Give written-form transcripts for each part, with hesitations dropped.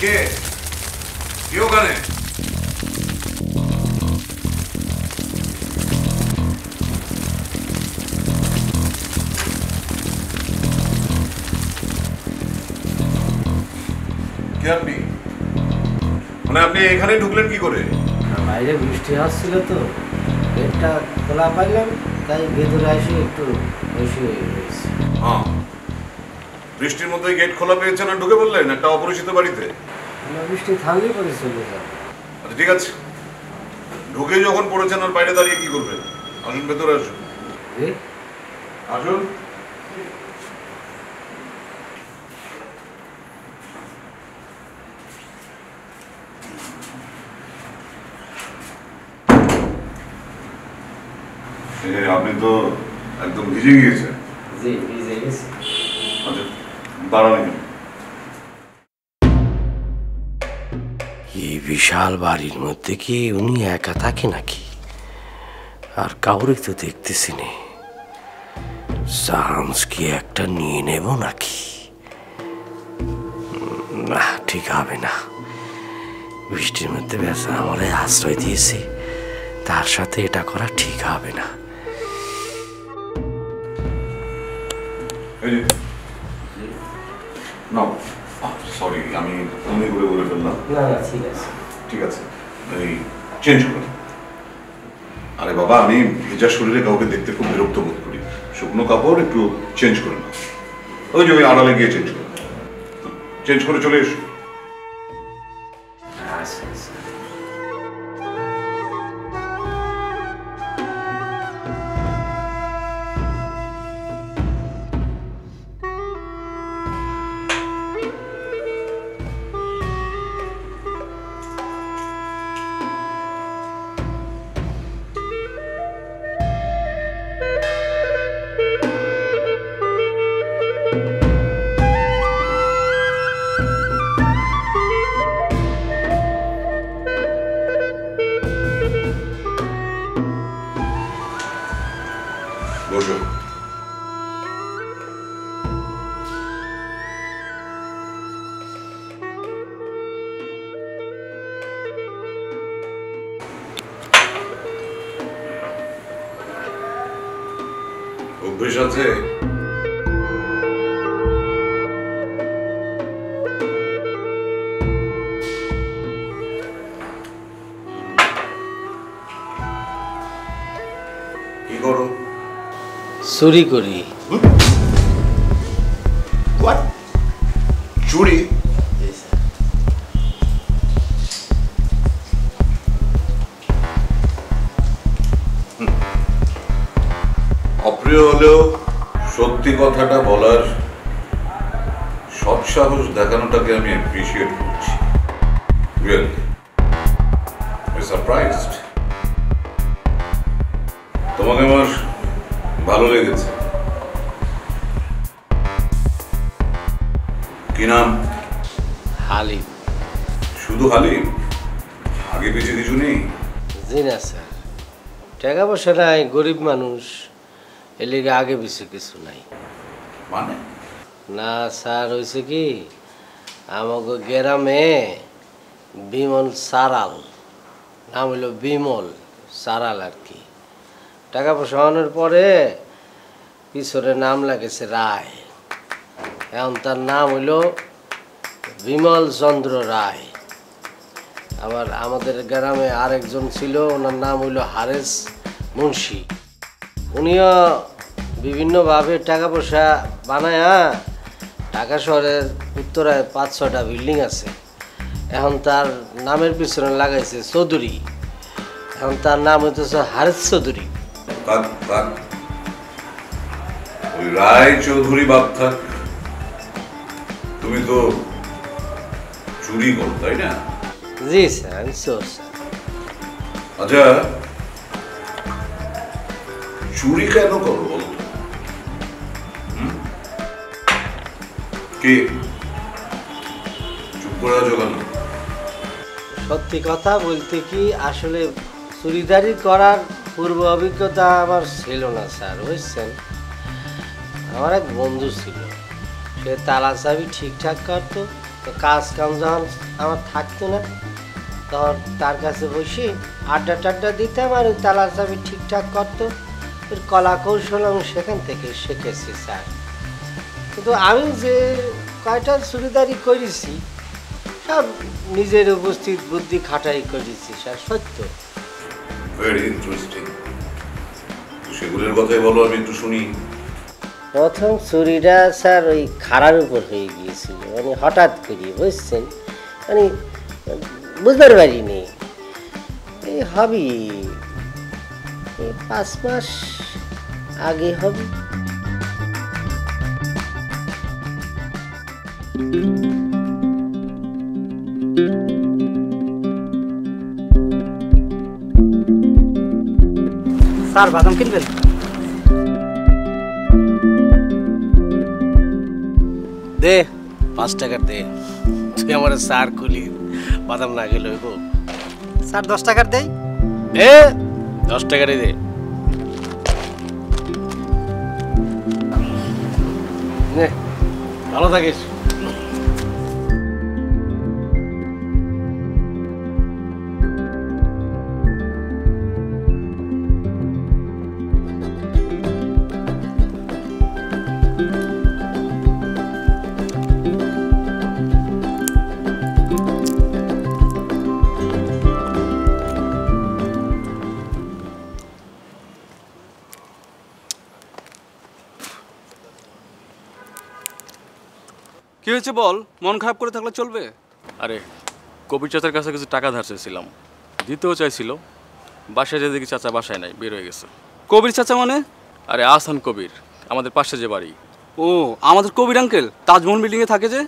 কে কে ওখানে? কে আপনি? মানে আপনি এখানে ঢুকলেন কি করে? বাইরে বৃষ্টি আসছিল তো, গেটটা খোলা পাইলাম, তাই ভেতরে এসে একটু বেশি হয়ে গেছে। হ্যাঁ, বৃষ্টির মধ্যে গেট খোলা পেয়েছেন আর ঢুকে বললেন একটা অপরিচিত বাড়িতে? বৃষ্টি থামলে পরে চলে যাবে। আচ্ছা ঠিক আছে, ঢুকে যখন পড়েছেন আর বাইরে দাঁড়িয়ে কি করবেন? আসুন ভেতরে আসুন। আসুন। আপনি তো একদম ভিজে গিয়েছেন। জি, ভিজে গেছে। আচ্ছা দাঁড়ান। এই বিশাল বাড়ির মধ্যে কি উনি একা থাকে নাকি? আর কাউরে তো দেখতেছি না। চান্স কি একটা নিয়ে নেব নাকি? না, ঠিক হবে না। বৃষ্টির মধ্যে বেচা আমারে আশ্রয় দিয়েছে, তার সাথে এটা করা ঠিক হবে না। সরি, আমি অমনি করে বলে ফেললাম। না না, ঠিক আছে ঠিক আছে, এই চেঞ্জ করুন। আরে বাবা, আমি ভেজা শরীরে কাউকে দেখতে খুব বিরক্ত বোধ করি। শুকনো কাপড় একটু চেঞ্জ করে নাও। ওই যে ওই আড়ালে গিয়ে চেঞ্জ করুন। চেঞ্জ করে চলে এসো। আচ্ছা আচ্ছা। বসো। অভ্যেস আছে? কি করো? চুরি করি। চুরি? অপ্রিয় হলেও সত্যি কথাটা বলার সৎসাহস দেখানোটাকে আমি অ্যাপ্রিশিয়েট করছি। Really surprised. তোমাকে আমার ভালো লেগেছে। কি নাম? হালিম। শুধু হালিম? আগে পিছিয়ে কিছু নেই? জি না স্যার, টাকা পয়সা নাই, গরিব মানুষ, এর লিগে আগে পিছু কিছু নাই। মানে? না স্যার, হয়েছে কি, আমাকে গ্রামে বিমল সারাল, নাম হইল বিমল সারাল আর কি। টাকা পয়সা আনার পরে পিছনে নাম লাগেছে রায়। এখন তার নাম হইল বিমল চন্দ্র রায়। আবার আমাদের গ্রামে আরেকজন ছিল, ওনার নাম হইল হারেস মুন্সি। উনিও বিভিন্নভাবে টাকা পয়সা বানায় ঢাকা শহরের উত্তরায় 5-6টা বিল্ডিং আছে। এখন তার নামের পিছনে লাগাইছে চৌধুরী। এখন তার নাম হইতেছে হারেস চৌধুরী। ওই রায় চৌধুরী বাদ থাক, তুমি তো চুরি করো তাই না? জি স্যার, আমি চোর স্যার। আচ্ছা, চুরি কেন করো বলো? কি চুপ করে আছো কেন? সত্যি কথা বলতে কি, আসলে চুরিদারি করার পূর্ব অভিজ্ঞতা আমার ছিল না স্যার, বুঝছেন। আমার এক বন্ধু ছিল, সে তালা চাবি ঠিকঠাক করতো, তো কাজ কাম যখন আমার থাকতো না তখন তার কাছে বসে আড্ডা টাড্ডা দিতাম আর ওই তালা চাবি ঠিকঠাক করতো। ওর কলা কৌশল আমি সেখান থেকে শিখেছি স্যার। কিন্তু আমি যে কয়টা চুরিদারি করেছি সব নিজের উপস্থিত বুদ্ধি খাটাই করেছি স্যার, সত্য। Very interesting. সেগুলোর কথাই বলো, আমি একটু শুনি। প্রথম চুরিটা স্যার ওই খাড়ার উপর হয়ে গিয়েছিল, মানে হঠাৎ করে, বুঝছেন, মানে বুঝতে পারিনি। এই হবি 5 মাস আগে হবে। স্যার বাদাম কিনবেন? দে 5 টাকার দে, তুই আমার স্যার খুলি বাদাম না গেলে হইব। স্যার 10 টাকার দেই। 10 টাকারই দে। নে, ভালো থাকিস। কি হয়েছে বল? মন খারাপ করে থাকলে চলবে? আরে কবির চাচার কাছে কিছু টাকা ধার চেয়েছিলাম, দিতেও চাইছিল। বাসায় যে দেখি চাচা বাসায় নাই, বের হয়ে গেছে। কবির চাচা মানে? আরে আহসান কবির, আমাদের পাশে যে বাড়ি। ও, আমাদের কবির আঙ্কেল তাজমহল বিল্ডিংয়ে থাকে যে?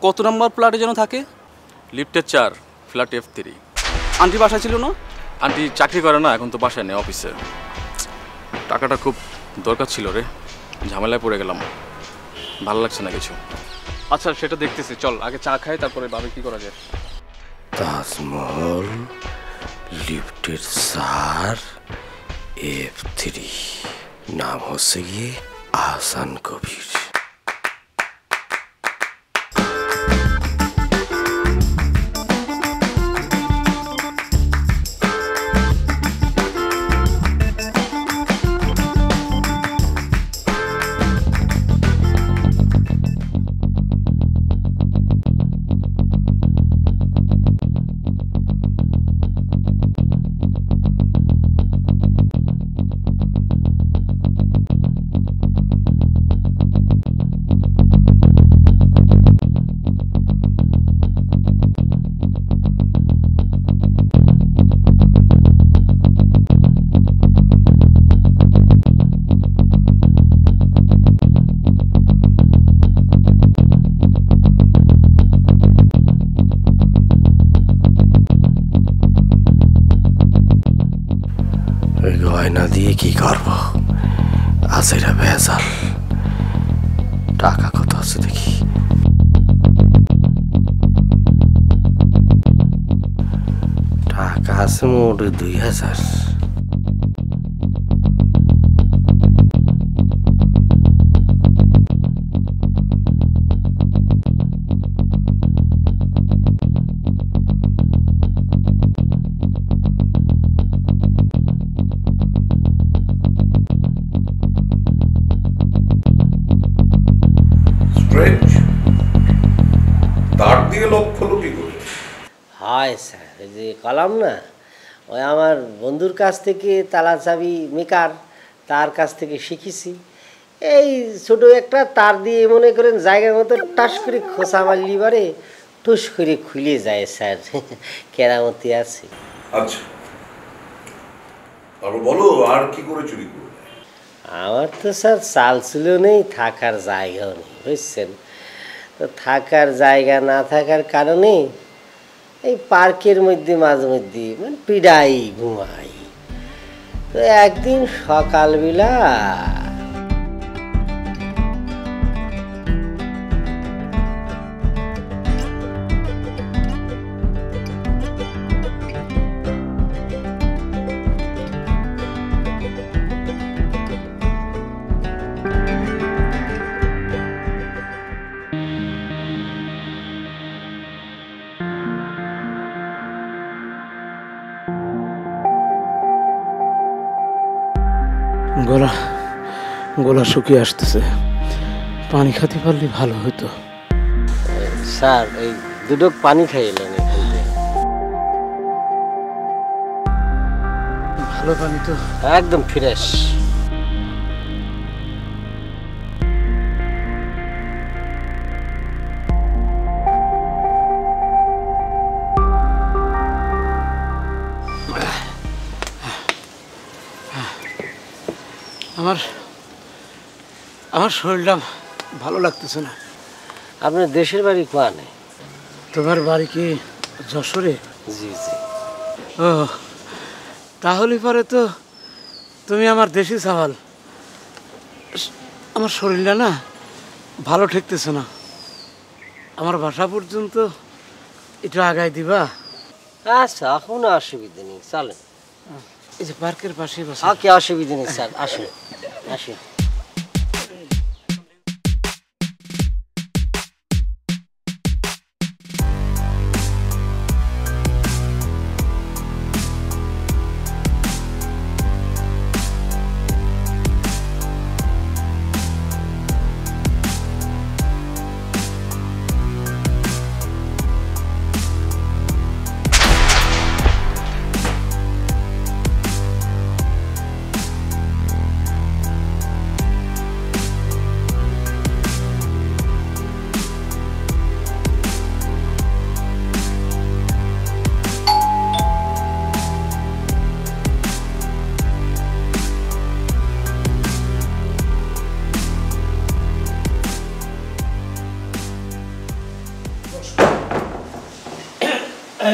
কত নাম্বার ফ্ল্যাটে যেন থাকে? লিফটের 4, ফ্ল্যাট F3। আন্টি বাসায় ছিল না? আন্টি চাকরি করে না, এখন তো বাসায় নেই, অফিসে। টাকাটা খুব দরকার ছিল রে, ঝামেলায় পড়ে গেলাম, ভালো লাগছে না কিছু। আচ্ছা সেটা দেখতেছি, চল আগে চা খাই তারপরে ভাবে কি করা যায়। তাজমহল, লিফটের 4, F3, নাম হচ্ছে গিয়ে আহসান কবির। গয়না দিয়ে কি করব? আজেরা ভেজাল। টাকা কত আছে দেখি। টাকা আছে মোট 2000। তার দিয়ে লক হলো কি করে? হয় স্যার, ওই যে কলাম না, ওই আমার বন্ধুর কাছ থেকে তালা চাবি মেকার, তার কাছ থেকে শিখেছি। এই ছোটো একটা তার দিয়ে মনে করেন জায়গার মতো টাস করে খোঁচা মারলি বারে টুস করে খুলে যায় স্যার, কেরামতি আছে। আচ্ছা, আর বলো আর কি করে চুরি করবে? আমার তো স্যার চাল ছিল নেই, থাকার জায়গাও নেই, বুঝছেন। তো থাকার জায়গা না থাকার কারণে এই পার্কের মধ্যে মাঝে মধ্যে মানে পিড়াই ঘুমাই। তো একদিন সকালবেলা গলা গলা শুকিয়ে আসতেছে, পানি খেতে পারলে ভালো হতো। স্যার এই দুটো পানি খাইলেন এখান থেকে। ভালো পানি তো? একদম ফ্রেশ। আমার শরীরটা ভালো লাগতেছে না। আপনার দেশের বাড়ি কোয়ানে? তোমার বাড়ি কি যশোরে? জি জি। ও, তাহলে পরে তো তুমি আমার দেশি চাওয়াল। আমার শরীরটা না ভালো ঠেকতেছে না, আমার বাসা পর্যন্ত একটু আগায় দিবা? আচ্ছা, কোনো অসুবিধা নেই, চলেন। এই যে পার্কের পাশে বসে। কি অসুবিধা নেই স্যার, আসুন আসুন।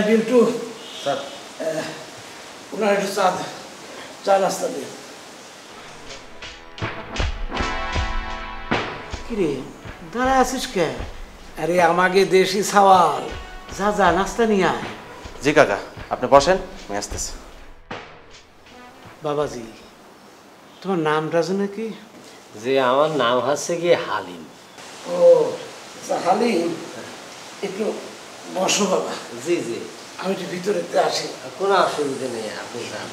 বিল্টু স্যার, ওনার একটু চা নাস্তা দিন। কিরে দাঁড়া আছিস কে? আরে আমাকে দেশি সাওয়াল, যা যা নাস্তা নিয়ে আয়। জি কাকা, আপনি বসেন, আমি আসতেছি। বাবাজি, তোমার নামটা যেন কি? যে আমার নাম হচ্ছে কি হালিম। ও হালিম, একটু বসো বাবা। জি জি, আমি একটু ভিতরে আসি। কোনো অসুবিধা নেই, আপনি যান।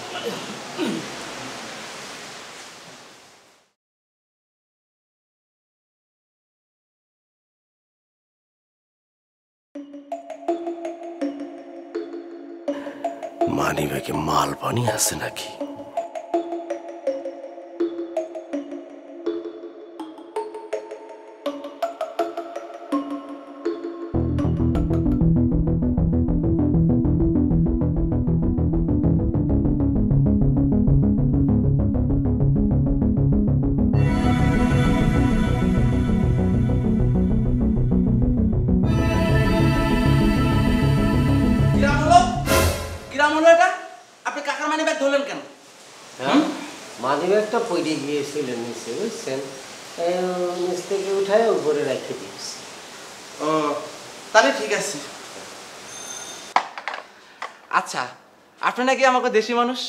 মানি ব্যাগে মাল পানি আছে নাকি? কিরাম হলো এটা? আপনি কাকার মানি ব্যাগ ধরলেন কেন? মানি ব্যাগটা পড়ে গিয়েছিলেন নিচে, বুঝছেন? নিচ থেকে উঠায় উপরে রেখে দিয়েছি। ও, তাহলে ঠিক আছে। আচ্ছা, আপনি নাকি আমাকে দেশি মানুষ?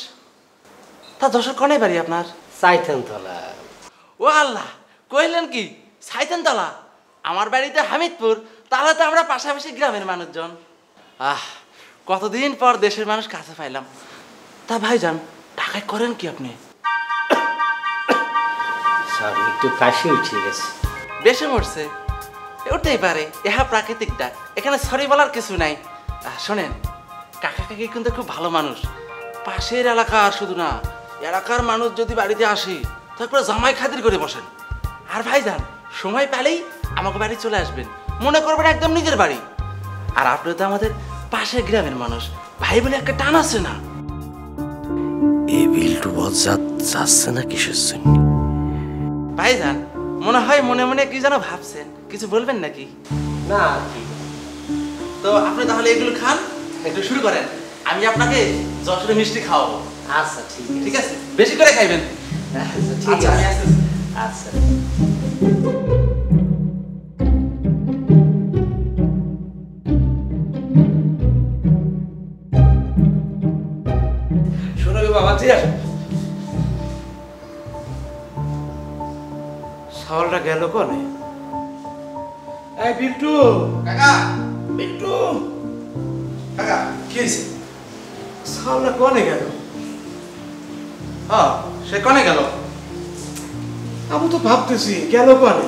তা যশোর কনে বাড়ি আপনার? সাইথানতলা। ও আল্লাহ, কইলেন কি সাইথানতলা? আমার বাড়িতে হামিদপুর, তাহলে তো আমরা পাশাপাশি গ্রামের মানুষজন। কতদিন পর দেশের মানুষ কাছে পাইলাম। তা ভাইজান, ঢাকায় করেন কি আপনি? সরি, একটু কাশি উঠে গেছে। বেশি মরছে, উঠতেই পারে, ইহা প্রাকৃতিক ডাক, এখানে সরি বলার কিছু নাই। শোনেন, কাকা কাকি কিন্তু খুব ভালো মানুষ, পাশের এলাকার শুধু না, এলাকার মানুষ যদি বাড়িতে আসে তারপরে জামাই খাতির করে বসেন। আর ভাইজান, সময় পেলেই আমাকে বাড়ি চলে আসবেন, মনে করবেন একদম নিজের বাড়ি। আর আপনি তো আমাদের পাশের গ্রামের মানুষ, ভাই বলে একটা টান আছে না? এই বিল্টু বজ্জাত যাচ্ছে না কিসের জন্য? ভাইজান, মনে হয় মনে মনে কি যেন ভাবছেন, কিছু বলবেন নাকি? না কি, তো আপনি তাহলে এগুলো খান, একটু শুরু করেন, আমি আপনাকে যশোরে মিষ্টি খাওয়াবো। আচ্ছা ঠিক আছে, বেশি করে খাইবেন। আচ্ছা ঠিক আচ্ছা, আমি আছে। আসতেছি। আচ্ছা। শোনো বাবা, ঠিক আছে, সাওয়ালটা গেল কনে? এই বিল্টু, কাকা, বিল্টু, কাকা, কি হয়েছে? সাওয়ালটা কনে গেল? সে কনে গেল? আমি তো ভাবতেছি গেল কানে।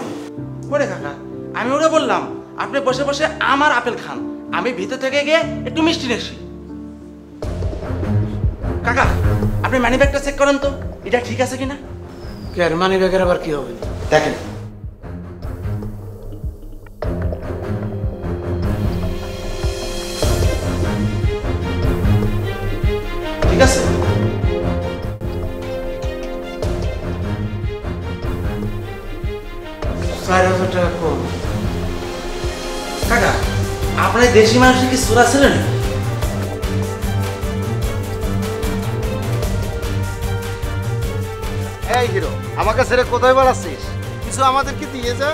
ওরে কাকা, আমি ওরা বললাম আপনি বসে বসে আমার আপেল খান, আমি ভিতর থেকে গিয়ে একটু মিষ্টি নেছি। কাকা, আপনি মানি ব্যাগটা চেক করেন তো, এটা ঠিক আছে কিনা। কেন মানি ব্যাগের আবার কি হবে? দেখেন। ঠিক আছে। 4000 টাকা কম। কাকা, আপনার দেশি মানুষের কি সুরা ছিল না? এই হিরো, আমাকে ছেড়ে কোথায় বেড়াচ্ছিস? কিছু আমাদেরকে দিয়ে যা।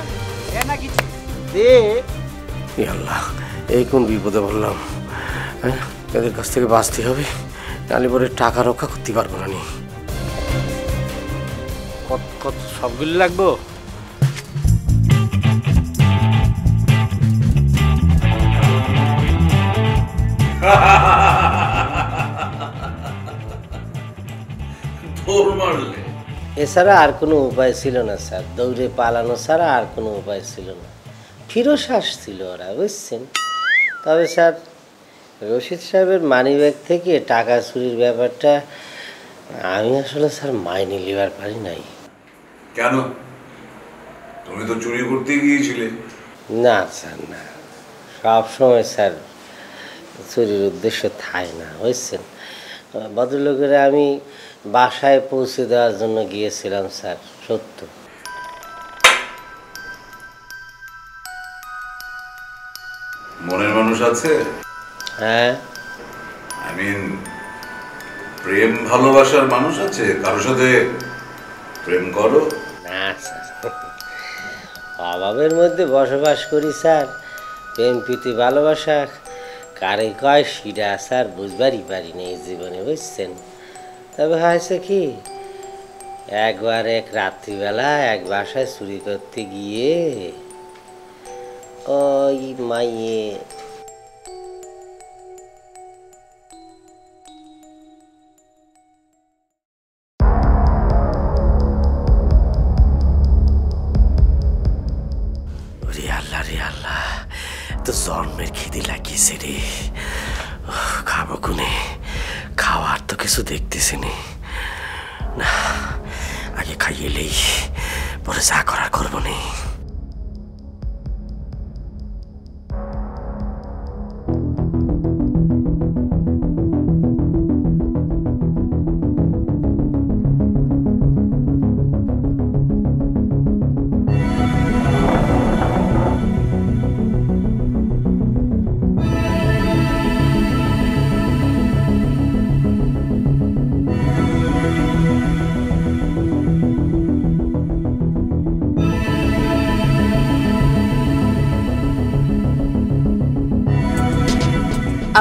না কিছু দে। আল্লাহ, এই কোন বিপদে বললাম। হ্যাঁ, এদের কাছ থেকে বাঁচতে হবে, নাহলে পরে টাকা রক্ষা করতে পারবো না। কত কত সবগুলো লাগবো? এছাড়া আর কোনো উপায় ছিল না স্যার, দৌড়ে পালানো ছাড়া আর কোনো উপায় ছিল না। ফিরোজ আসছিল ওরা, বুঝছেন। তবে স্যার, রশিদ সাহেবের মানিব্যাগ থেকে টাকা চুরির ব্যাপারটা আমি আসলে স্যার মাইনে নেবার পারি নাই। কেন? তুমি তো চুরি করতে গিয়েছিলে। না স্যার, না, সব সময় স্যার চুরির উদ্দেশ্য থাকে না, বুঝছেন। ভদ্রলোকেরা আমি বাসায় পৌঁছে দেওয়ার জন্য গিয়েছিলাম স্যার, সত্য। মনের মানুষ আছে? হ্যাঁ। প্রেম ভালোবাসার মানুষ আছে? কারোর সাথে প্রেম করো? না স্যার, অভাবের মধ্যে বসবাস করি স্যার। প্রেম প্রীতি ভালোবাসা কারে কয় সেটা স্যার বুঝবারই পারি না এই জীবনে, বুঝছেন। তবে হয়েছে কি, একবার এক রাত্রিবেলা এক বাসায় চুরি করতে গিয়ে ওই মাইয়ে তো জন্মের খিদে লাগিয়েছে রে। খাবো কোনে? খাওয়ার তো কিছু দেখতেছি না, আগে খাইয়েলেই পরে যা করার করবো নি।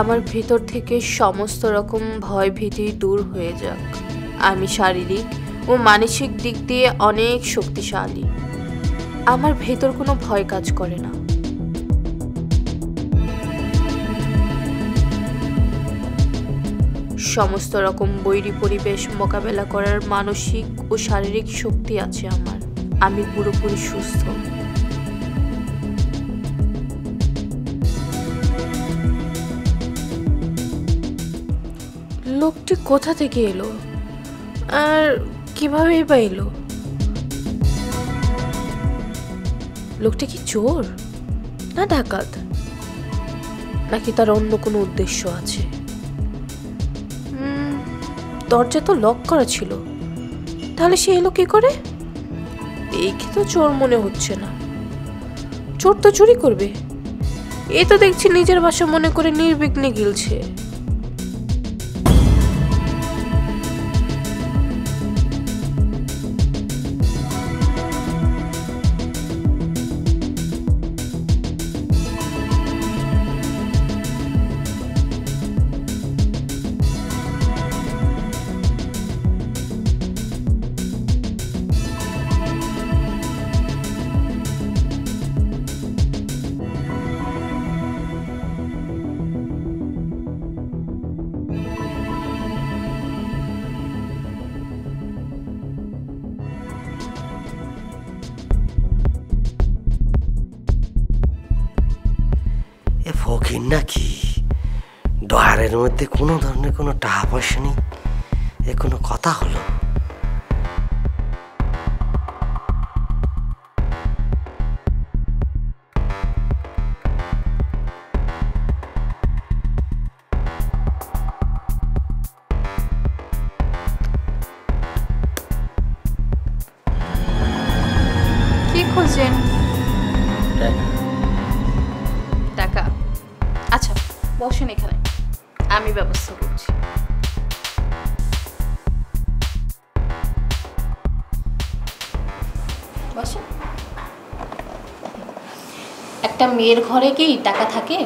আমার ভেতর থেকে সমস্ত রকম ভয় ভীতি দূর হয়ে যাক। আমি শারীরিক ও মানসিক দিক দিয়ে অনেক শক্তিশালী। আমার ভেতর কোনো ভয় কাজ করে না। সমস্ত রকম বৈরী পরিবেশ মোকাবেলা করার মানসিক ও শারীরিক শক্তি আছে আমার। আমি পুরোপুরি সুস্থ। লোকটি কোথা থেকে এলো আর কিভাবেই বা এলো? লোকটি কি চোর না ডাকাত, নাকি তার অন্য কোনো উদ্দেশ্য আছে? দরজা তো লক করা ছিল, তাহলে সে এলো কি করে? দেখে তো চোর মনে হচ্ছে না। চোর তো চুরি করবে, এই তো দেখছি নিজের বাসা মনে করে নির্বিঘ্নে গিলছে। ফকির নাকি? ডয়ারের মধ্যে কোনো ধরনের কোনো টাকা পয়সা নেই, এ কোনো কথা হলো? কি খুঁজছেন? টাকা? আচ্ছা বসেন এখানে, আমি ব্যবস্থা করছি। বসেন। একটা মেয়ের ঘরে কি টাকা থাকে?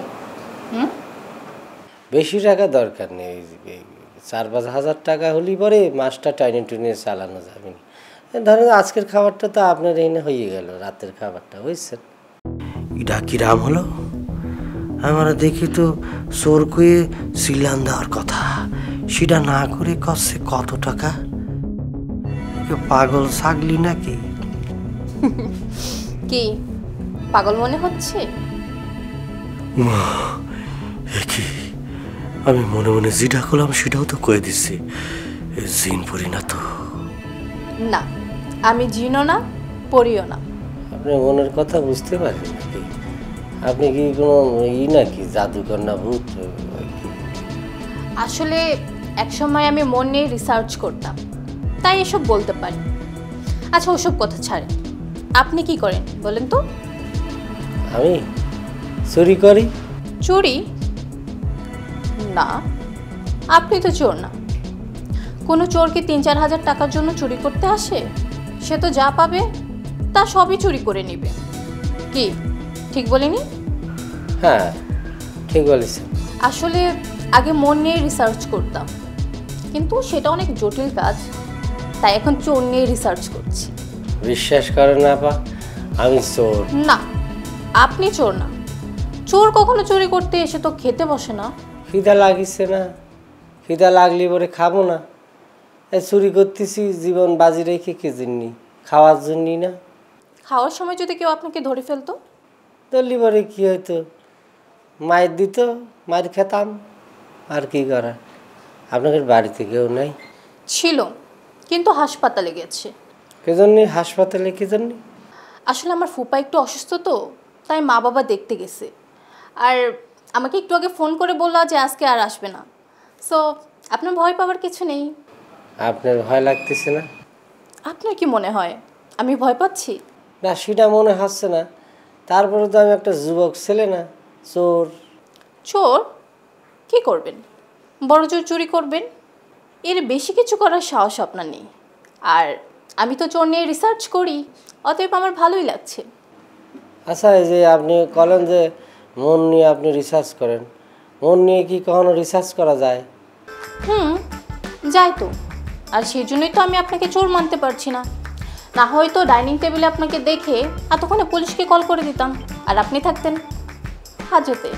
বেশি টাকা দরকার নেই, 4-5 হাজার টাকা হলেই পরে মাসটা টাইনে টুনে চালানো যাবে না। ধরেন আজকের খাবারটা তো আপনার এনে হয়ে গেল, রাতের খাবারটা বুঝছেন। এটা কিরাম হলো? আমরা দেখি তো চোর কয়ে সিলান দেওয়ার কথা, সেটা না করে কষছে কত টাকা। পাগল ছাগলি নাকি? কি পাগল মনে হচ্ছে? কি আমি মনে মনে যেটা করলাম সেটাও তো কয়ে দিচ্ছি, জিন পড়ি না তো? না, আমি জিনও না পড়িও না। আপনি মনের কথা বুঝতে পারেন নাকি? আপনি কি কোনো নাকি জাদুকর না ভূত? আসলে একসময় আমি মন নিয়ে রিসার্চ করতাম, তাই এসব বলতে পারি। আচ্ছা ওসব কথা ছাড়েন, আপনি কি করেন বলেন তো? আমি চুরি করি। চুরি? না, আপনি তো চোর না। কোনো চোর কি 3-4 হাজার টাকার জন্য চুরি করতে আসে? সে তো যা পাবে তা সবই চুরি করে নেবে। কি ঠিক বলিনি? হ্যাঁ ঠিক বলেছেন। আসলে আগে মন নিয়ে রিসার্চ করতাম, কিন্তু সেটা অনেক জটিল কাজ, তাই এখন চোর নিয়ে রিসার্চ করছি। বিশ্বাস করেন না আপা, আমি চোর না, আপনি চোর না। চোর কখনো চুরি করতে এসে তো খেতে বসে না। খিদা লাগিছে না, খিদা লাগলে পরে খাবো না। চুরি করতেছি জীবন বাজি রেখে কে জন্যি? খাওয়ার জন্যই না। খাওয়ার সময় যদি কেউ আপনাকে ধরে ফেলতো? ধরলি পরে কি হইতো? মায়ের দিত, মায়ের খেতাম। আর কি করা? আপনাদের বাড়িতে কেউ নাই? ছিল, কিন্তু হাসপাতালে গেছে। কে জন্যে হাসপাতালে? কে জন্যে? আসলে আমার ফুপা একটু অসুস্থ তো, তাই মা বাবা দেখতে গেছে। আর আমাকে একটু আগে ফোন করে বললো যে আজকে আর আসবে না। সো আপনার ভয় পাওয়ার কিছু নেই। আপনার ভয় লাগতেছে না? আপনার কি মনে হয় আমি ভয় পাচ্ছি? না সেটা মনে হচ্ছে না, তারপরে তো আমি একটা যুবক ছেলে না, চোর। চোর? কি করবেন? বড় জোর চুরি করবেন? এর বেশি কিছু করার সাহস আপনার নেই। আর আমি তো চোর নিয়ে রিসার্চ করি, অতএব আমার ভালোই লাগছে। আচ্ছা এই যে আপনি বলেন যে মন নিয়ে আপনি রিসার্চ করেন, মন নিয়ে কি কখনো রিসার্চ করা যায়? যাই তো। আর সেই জন্যই তো আমি আপনাকে চোর মানতে পারছি না। না হয়তো ডাইনিং টেবিলে আপনাকে দেখে এতক্ষণে পুলিশকে কল করে দিতাম, আর আপনি থাকতেন হাজতে।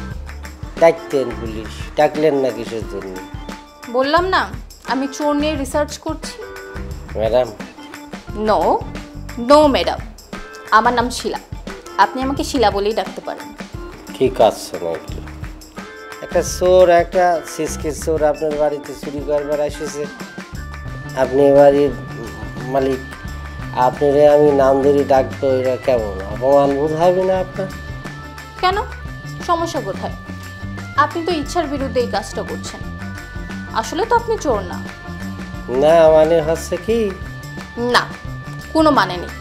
ডাকতেন পুলিশ? ডাকলেন না কিসের জন্য? বললাম না আমি চোর নিয়ে রিসার্চ করছি। ম্যাডাম? নো নো ম্যাডাম, আমার নাম শিলা। আপনি আমাকে শিলা বলেই ডাকতে পারেন। কি কাজছে না একটু? একটা চোর, একটা সিসকে চোর আপনার বাড়িতে চুরি করবার এসেছে, আপনি বাড়ির মালিক, আপনারে আমি নাম ধরে ডাকবো, এটা কেমন অপমান বোধ হবে না আপনার? কেন, সমস্যা কোথায়? আপনি তো ইচ্ছার বিরুদ্ধে এই কাজটা করছেন। আসলে তো আপনি চোর না। না মানে হচ্ছে কি? না, কোনো মানে নেই।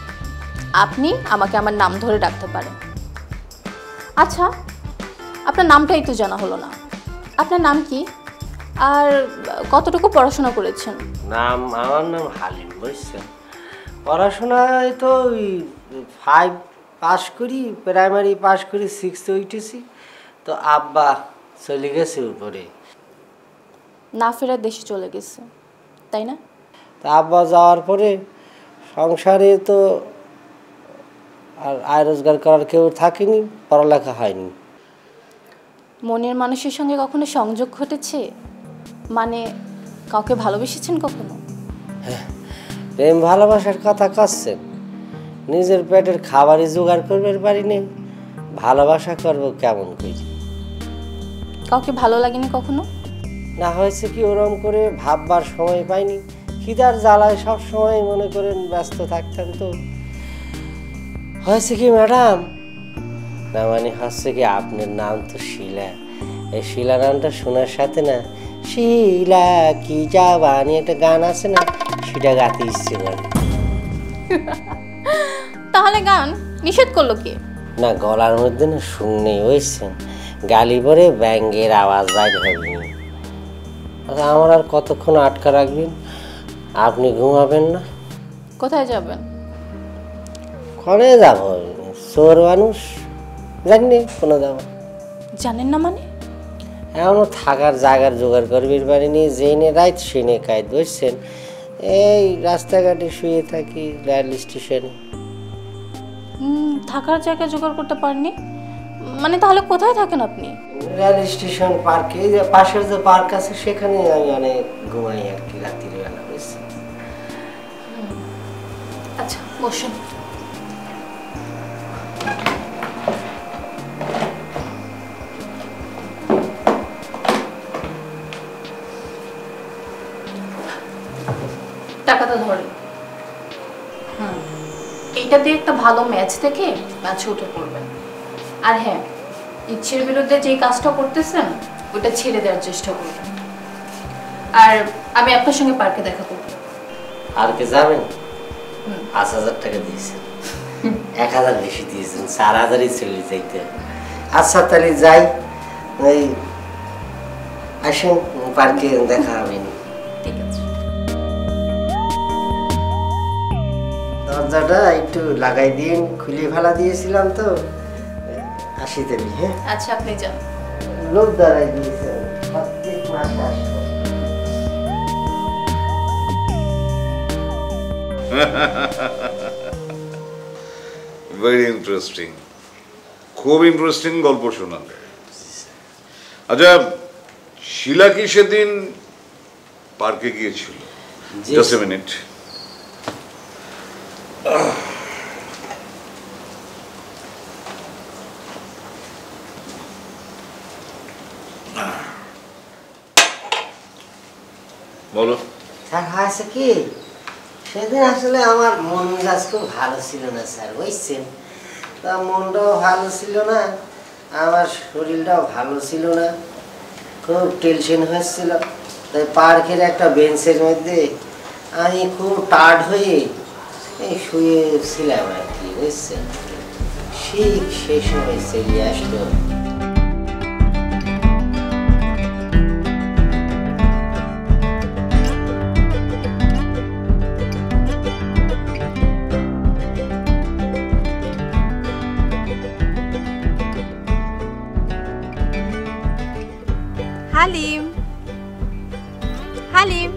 আপনি আমাকে আমার নাম ধরে ডাকতে পারেন। আচ্ছা, আপনার নামটাই তো জানা হলো না। আপনার নাম কি আর কতটুকু পড়াশোনা করেছেন? নাম, আমার নাম হালিম, বুঝছেন। পড়াশোনায় তো ওই 5 পাস করি, প্রাইমারি পাস করি, 6-এ উঠেছি। তো আব্বা চলে গেছে উপরে, না ফেরার দেশে চলে গেছে, তাই না? তা আব্বা যাওয়ার পরে সংসারে তো আর আয় রোজগার করার কেউ থাকেনি, পড়ালেখা হয়নি। মনের মানুষের সঙ্গে কখনো সংযোগ ঘটেছে? মানে কাউকে ভালোবেসেছেন কখনো? প্রেম ভালোবাসার কথা করছেন? নিজের পেটের খাবারই জোগাড় করবার পারি নেই, ভালোবাসা করবো কেমন করে? কাউকে ভালো লাগেনি কখনো? না হয়েছে কি ওরম করে ভাববার সময় পাইনি, খিদার জ্বালায় সব সময় মনে করেন ব্যস্ত থাকতাম। তো হয়েছে কি ম্যাডাম, না মানে হচ্ছে কি আপনার নাম তো শিলা, এই শিলা নামটা শোনার সাথে না শিলা কি জাবানি একটা গান আছে না, সেটা গাতে ইচ্ছে করে। তাহলে গান নিষেধ করলো কে? না গলার মধ্যে না শুননি হয়েছে, গালি পরে ব্যাঙ্গের আওয়াজ বাইর হবে। আচ্ছা আমার আর কতক্ষণ আটকা রাখবেন? আপনি ঘুমাবেন না? কোথায় যাবেন? ক্ষণে যাব, চোর মানুষ জানি কোনো যাব। জানেন না মানে? এমনও থাকার জায়গার জোগাড় করবির পারিনি, জেনে রাইত সেনে কায়দ বুঝছেন। এই রাস্তাঘাটে শুয়ে থাকি, রেল স্টেশনে। থাকার জায়গা জোগাড় করতে পারেননি মানে? তাহলে কোথায় থাকেন আপনি? রেল স্টেশন পার্কে, যে পাশের যে পার্ক আছে সেখানে আমি অনেক ঘুমাই আর কি রাত্রির বেলা বুঝছেন। আচ্ছা বসুন। টাকাটা ধরেন। এইটা দিয়ে একটা ভালো ম্যাচ দেখে ম্যাচে উঠে পড়বেন। আর হ্যাঁ, ইচ্ছের বিরুদ্ধে যেই কাজটা করতেছেন ওটা ছেড়ে দেওয়ার চেষ্টা করবেন। আর আমি আপনার সঙ্গে পার্কে দেখা করব। পার্কে যাবেন? ৫,০০০ টাকা দিয়েছেন, ১,০০০ বেশি দিয়েছেন, ৪,০০০ই চলে যাইতে। আচ্ছা তাহলে যাই, ওই আসেন পার্কে দেখা হবে। ঠিক আছে। দরজাটা একটু লাগাই দিন, খুলে ফেলা দিয়েছিলাম তো। আসি তাহলে। হ্যাঁ আচ্ছা আপনি যান। লোক দাঁড়াই দিয়েছেন, প্রত্যেক মাসে আসবো। ভেরি ইন্টারেস্টিং, খুব ইন্টারেস্টিং গল্প শোনান। আচ্ছা শিলা কি সেদিন পার্কে গিয়েছিল? Just a minute. বলো। স্যার হয়েছে কি, সেদিন আসলে আমার মন মেজাজ খুব ভালো ছিল না স্যার বুঝছেন। তা মনটাও ভালো ছিল না, আমার শরীরটাও ভালো ছিল না, খুব টেনশন হচ্ছিল। তাই পার্কের একটা বেঞ্চের মধ্যে আমি খুব টায়ার্ড হয়ে এই শুয়েছিলাম আর কি বুঝছেন। ঠিক সেই সময় চলে আসলো হালিম। হালিম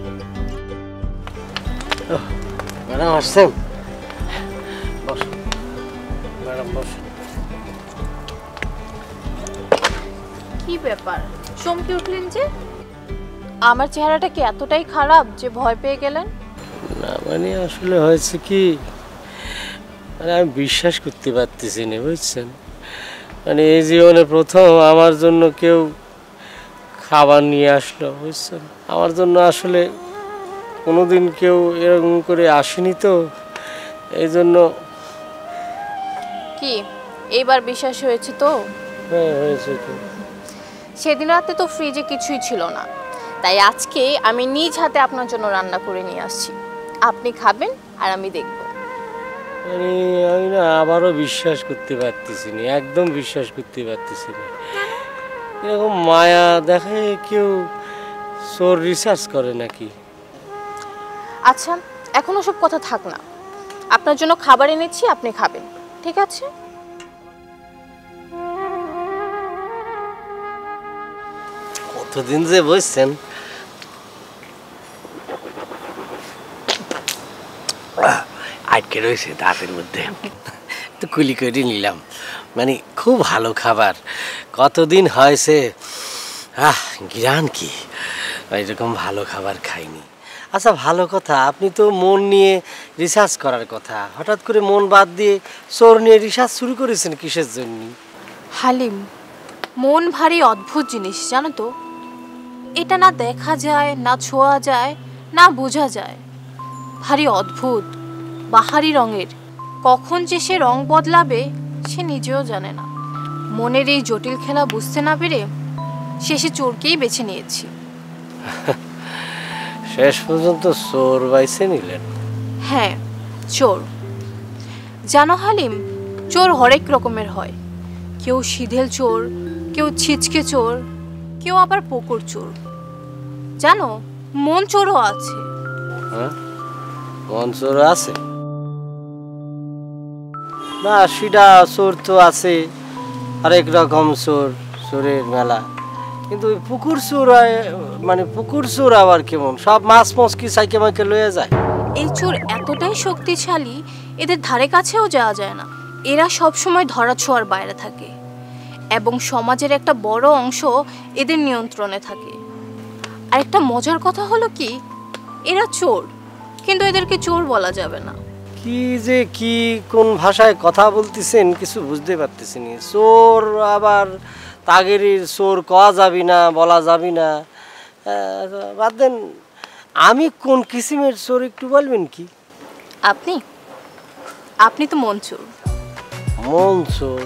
ম্যাডাম আসছেন? বস ম্যাডাম বস। কি ব্যাপার, চমকে উঠলেন যে? আমার চেহারাটা কি এতটাই খারাপ যে ভয় পেয়ে গেলেন? না মানে আসলে হয়েছে কি, মানে আমি বিশ্বাস করতে পারতেছি না বুঝছেন। মানে এই জীবনে প্রথম আমার জন্য কেউ খাবার নিয়ে আসলো বুঝছেন। আমার জন্য আসলে কোনোদিন কেউ এরকম করে আসেনি, তো এই জন্য। কি এইবার বিশ্বাস হয়েছে তো? হ্যাঁ হয়েছে তো। সেদিন রাতে তো ফ্রিজে কিছুই ছিল না, তাই আজকে আমি নিজ হাতে আপনার জন্য রান্না করে নিয়ে আসছি। আপনি খাবেন আর আমি দেখব। মানে আমি না আবারও বিশ্বাস করতে পারতেছি না, একদম বিশ্বাস করতে পারতেছি না। এরকম মায়া দেখায় কেউ চোর রিসার্চ করে নাকি? আচ্ছা এখন ওসব কথা থাক না, আপনার জন্য খাবার এনেছি, আপনি খাবেন, ঠিক আছে? কতদিন যে বসছেন, আটকে রয়েছে দাঁতের মধ্যে, তো কুলি করে নিলাম। মানে খুব ভালো খাবার, কতদিন হয়েছে ঘ্রাণ কি এরকম ভালো খাবার খাইনি। আচ্ছা ভালো কথা, আপনি তো মন নিয়ে রিসার্চ করার কথা, হঠাৎ করে মন বাদ দিয়ে চোর নিয়ে রিসার্চ শুরু করেছেন কিসের জন্য? হালিম মন ভারী অদ্ভুত জিনিস জানো তো। এটা না দেখা যায়, না ছোঁয়া যায়, না বোঝা যায়। ভারী অদ্ভুত, বাহারি রঙের। কখন যে সে রং বদলাবে সে নিজেও জানে না। মনের এই জটিল খেলা বুঝতে না পেরে শেষে চোরকেই বেছে নিয়েছি। শেষ পর্যন্ত চোর বাইছে নিলেন? হ্যাঁ, চোর। জানো হালিম, চোর হরেক রকমের হয়। কেউ সিধেল চোর, কেউ ছিচকে চোর, কেউ আবার পুকুর চোর। জানো, মন চোরও আছে। হ্যাঁ, মন চোর আছে না? সেটা চোর তো আছে, আরেক রকম চোর, চোরের মেলা। কিন্তু ওই পুকুর চোর, মানে পুকুর চোর আবার কেমন? সব মাছ মস্কি সাইকে মাইকে লয়ে যায়। এই চোর এতটাই শক্তিশালী, এদের ধারে কাছেও যাওয়া যায় না। এরা সব সময় ধরা ছোঁয়ার বাইরে থাকে এবং সমাজের একটা বড় অংশ এদের নিয়ন্ত্রণে থাকে। আর একটা মজার কথা হলো কি, এরা চোর, কিন্তু এদেরকে চোর বলা যাবে না। কি যে কি কোন ভাষায় কথা বলতেছেন কিছু বুঝতে পারতেছি না। চোর আবার তাগেরির চোর কওয়া যাবি না, বলা যাবি না। বাদ দেন, আমি কোন কিসিমের চোর একটু বলবেন কি? আপনি আপনি তো মন চোর। মন চোর?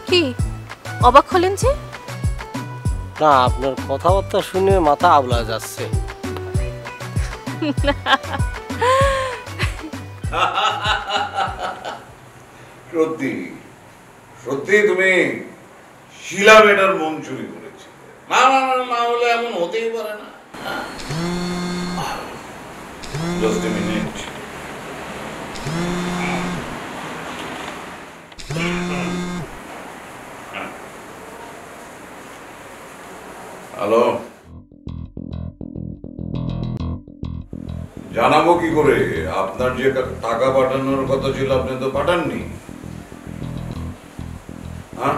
কি অবাক হলেন যে? না, আপনার কথাবার্তা শুনে মাথা আউলা যাচ্ছে। সত্যি সত্যি তুমি শিলা বেটার মন চুরি করেছি? না না না, না হলে এমন হতেই পারে না। Just a minute. হ্যালো, জানাবো কি করে? আপনার যে টাকা পাঠানোর কথা ছিল আপনি তো পাঠাননি। হ্যাঁ,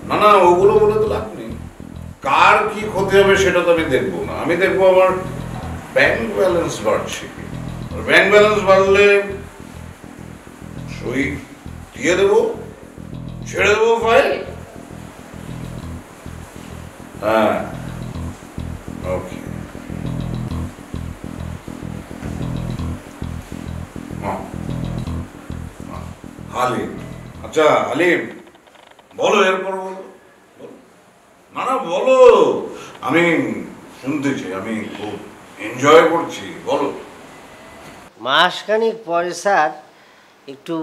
না না, ওগুলো বলে তো লাভ নেই। কার কি ক্ষতি হবে সেটা তো আমি দেখবো না। আমি দেখবো আমার ব্যাংক ব্যালেন্স বাড়ছে কি। ব্যাংক ব্যালেন্স বাড়লে সই দিয়ে দেবো, ছেড়ে দেবো ফাইল। হ্যাঁ, ওকে। হালিম, আচ্ছা হালিম, বলো এরপর বলো। না না বলো, আমি শুনতে চাই, আমি খুব এনজয় করছি, বলো। মাসখানিক পরে স্যার একটু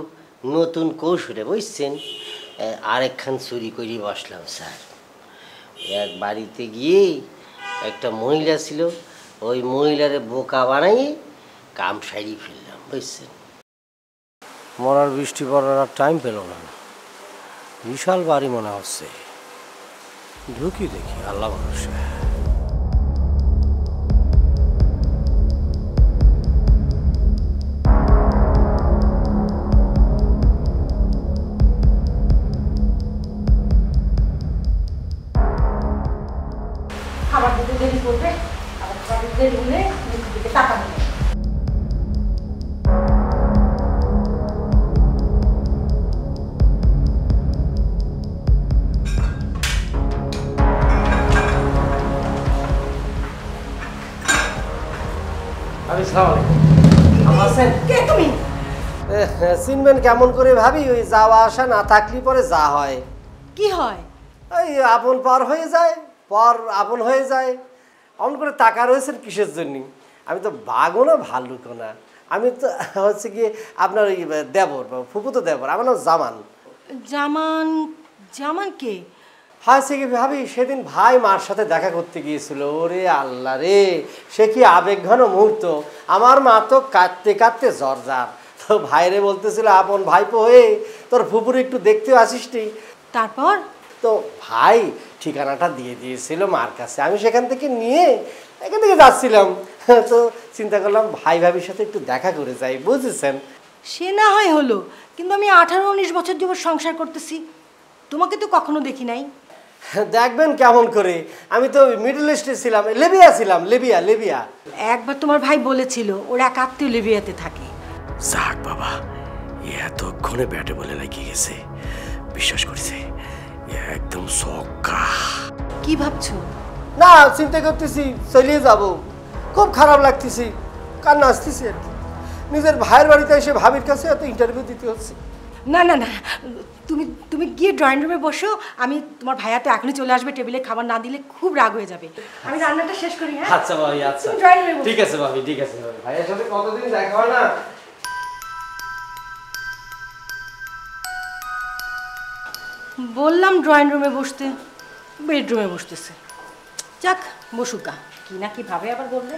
নতুন কৌশলে বুঝছেন আরেকখান চুরি করে বসলাম স্যার। এক বাড়িতে গিয়ে একটা মহিলা ছিল, ওই মহিলারে বোকা বানাইয়ে কাম সারিয়ে ফেললাম বুঝছেন। মরার বৃষ্টি পড়ার আর টাইম পেল না। বিশাল বাড়ি মনে হচ্ছে। ঢুকি দেখি, আল্লাহ ভরসা। খাবার দিতে দেরি করবে, আবার খাবার দেরি হলে মুখের দিকে তাকাবে না। চিনবেন কেমন করে ভাবি? ওই যাওয়া আসা না থাকলে পরে যা হয়। কি হয়? ওই আপন পর হয়ে যায়, পর আপন হয়ে যায়। অমন করে টাকা রয়েছেন কিসের জন্য? আমি তো বাঘও না, ভাল্লুকও না। আমি তো হচ্ছে কি আপনার ওই দেবর, ফুফুতো দেবর। আমার নাম জামান। জামান? জামান কে? হয়েছে কি ভাবি, সেদিন ভাই মার সাথে দেখা করতে গিয়েছিল। ওরে আল্লাহ রে, সে কি আবেগঘন মুহূর্ত। আমার মা তো কাঁদতে কাঁদতে জর্জার। তো ভাইরে বলতেছিল, আপন ভাইপো হয়ে তোর ফুপুর একটু দেখতে আসিসটি। তারপর তো ভাই ঠিকানাটা দিয়ে দিয়েছিল মার কাছে। আমি সেখান থেকে নিয়ে এখান থেকে যাচ্ছিলাম। তো চিন্তা করলাম ভাই ভাবির সাথে একটু দেখা করে যাই, বুঝেছেন। সে না হয় হলো, কিন্তু আমি 18-19 বছর যাবত সংসার করতেছি, তোমাকে তো কখনো দেখি নাই। দেখবেন কেমন করে, আমি তো মিডল ইস্টে ছিলাম, লিবিয়া ছিলাম, লিবিয়া লিবিয়া। একবার তোমার ভাই বলেছিল ওর এক আত্মীয় লিবিয়াতে থাকে। যাক বাবা, এতক্ষণে ব্যাটে বলে লাগিয়ে গেছে। বিশ্বাস করছে একদম সক্কা। কি ভাবছো? না চিন্তা করতেছি চলিয়ে যাব, খুব খারাপ লাগতেছি, কান্না আসতেছি আর কি। নিজের ভাইয়ের বাড়িতে এসে ভাবির কাছে এত ইন্টারভিউ দিতে হচ্ছে। না না না, তুমি তুমি গিয়ে ড্রয়িং রুমে বসো, আমি তোমার ভাইয়া তো এখনই চলে আসবে, টেবিলে খাবার না দিলে খুব রাগ হয়ে যাবে। আমি রান্নাটা শেষ করি। হ্যাঁ আচ্ছা ভাবি, আচ্ছা ড্রয়িং রুমে ঠিক আছে ভাবি, ঠিক আছে ভাবি। ভাইয়ের সাথে কতদিন দেখা হয় না। বললাম ড্রয়িং রুমে বসতে, বেডরুমে বসতেছে। যাক বসুকা, কি না কি ভাবে আবার বললে।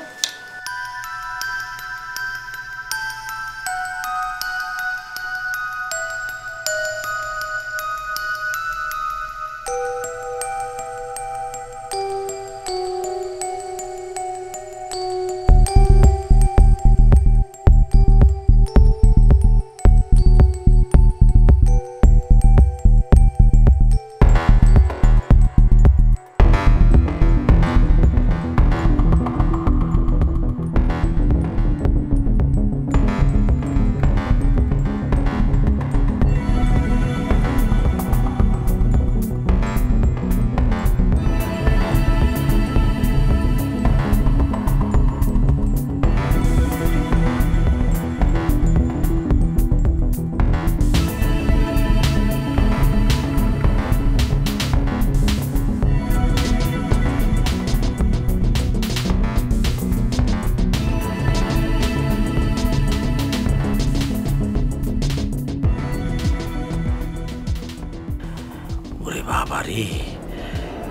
বাবারে,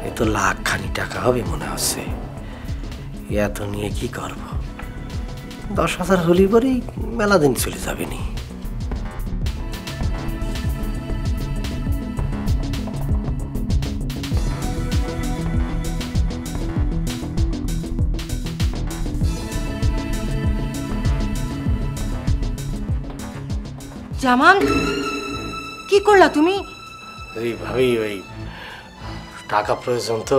এ তো লাখ খানি টাকা হবে মনে হচ্ছে। এত নিয়ে কি করব? 10,000 হলি পরেই মেলা দিন চলে যাবে নি। জামান, কি করলা তুমি? ওই ভাবি, ওই টাকা প্রয়োজন তো,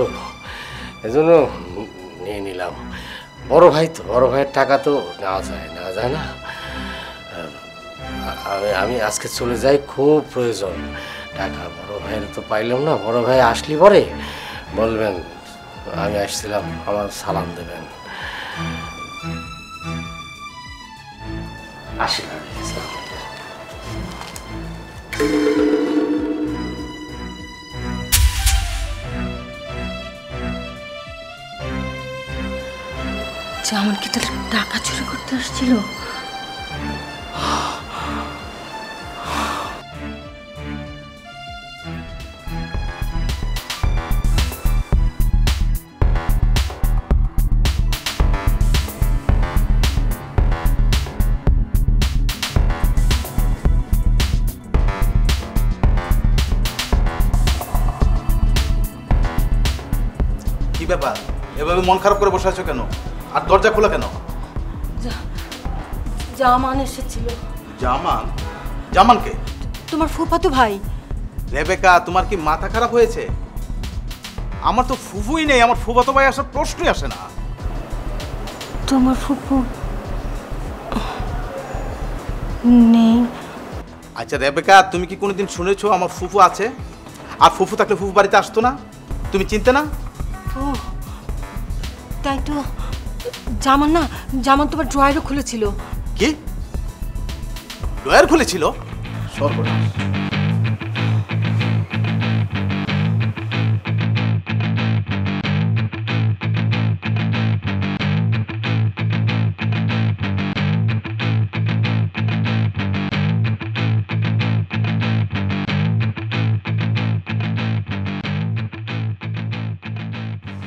এজন্য নিয়ে নিলাম। বড় ভাই তো, বড় ভাইয়ের টাকা তো নেওয়া যায় না। আমি আজকে চলে যাই, খুব প্রয়োজন টাকা। বড় ভাইয়ের তো পাইলাম না। বড় ভাই আসলি পরে বলবেন আমি আসছিলাম, আমার সালাম দেবেন। আসি না। জামান কি তাহলে টাকা চুরি করতে আসছিল? কি ব্যাপার, এভাবে মন খারাপ করে বসে আছো কেন? আর দরজা খোলা কেন? জামান এসেছিল। জামান? জামানকে? তোমার ফুফাতো ভাই। রেবেকা, তোমার কি মাথা খারাপ হয়েছে? আমার তো ফুফুই নেই, আমার ফুফাতো ভাই আসার প্রশ্নই আসে না। তোমার ফুফু নেই? আচ্ছা রেবেকা, তুমি কি কোনোদিন শুনেছো আমার ফুফু আছে? আর ফুফু থাকলে ফুফু বাড়িতে আসতো না? তুমি চিনতে না? ও তাই তো। জামান না, জামান তোমার ড্রয়ারও খুলেছিল। কি ড্রয়ার খুলেছিল? সর্বনাশ।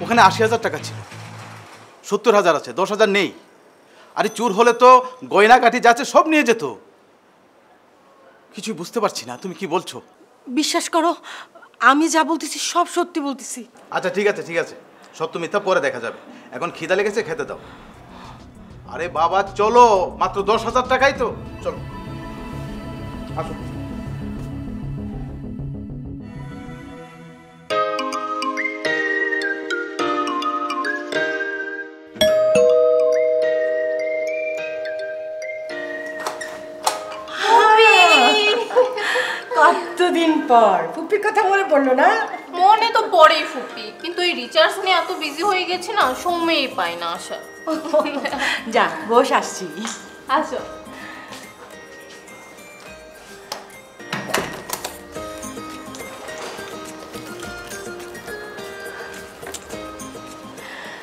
ওখানে 80,000 টাকা ছিল, 70,000 আছে, 10,000 নেই। আরে চোর হলে তো গয়না কাঠি যাচ্ছে সব নিয়ে যেত। কিছুই বুঝতে পারছি না, তুমি কি বলছো? বিশ্বাস করো, আমি যা বলতেছি সব সত্যি বলতেছি। আচ্ছা ঠিক আছে, সত্য মিথ্যা পরে দেখা যাবে। এখন খিদা লেগেছে, খেতে দাও। আরে বাবা চলো, মাত্র 10,000 টাকাই তো, চলো আসো। কত কতদিন পর ফুপির কথা মনে পড়লো না? মনে তো পড়েই ফুপি, কিন্তু এই রিচার্জ নিয়ে এত বিজি হয়ে গেছে না, সময়ই পাই না আসা। যা বস, আসছি। আসো।